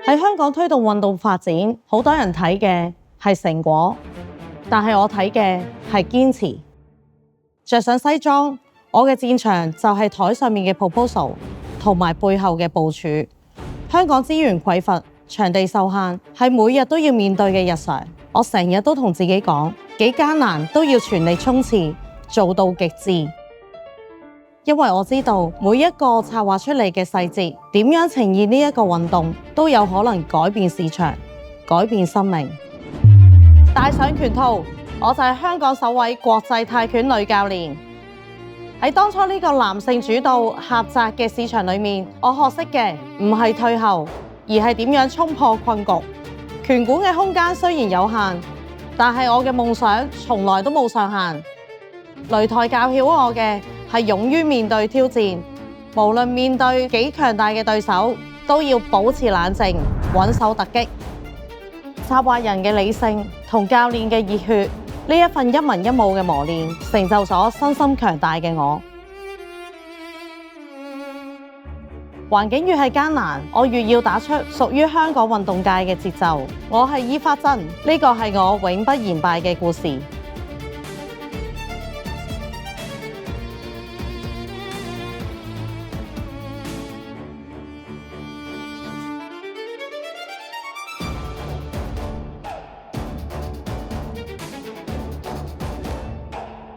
喺香港推動運動發展，好多人睇嘅係成果，但係我睇嘅係堅持。着上西裝，我嘅戰場就係台上面嘅 proposal 同埋背後嘅部署。香港資源匱乏，場地受限，係每日都要面對嘅日常。我成日都同自己講，幾艱難都要全力衝刺，做到極致。因為我知道每一個策劃出嚟嘅細節，點樣呈現呢一個運動，都有可能改變市場，改變生命。戴上拳套，我就係香港首位國際泰拳女教練。喺當初呢個男性主導狹窄嘅市場裏面，我學識嘅唔係退後，而係點樣衝破困局。拳館嘅空間雖然有限，但係我嘅夢想從來都冇上限。擂台教曉我嘅係勇於面對挑戰，無論面對幾強大嘅對手，都要保持冷靜，穩守突擊。策劃人嘅理性同教練嘅熱血，呢一份一文一武嘅磨練，成就咗身心強大嘅我。環境越係艱難，我越要打出屬於香港運動界嘅節奏。我係伊花珍，呢個係我永不言敗嘅故事。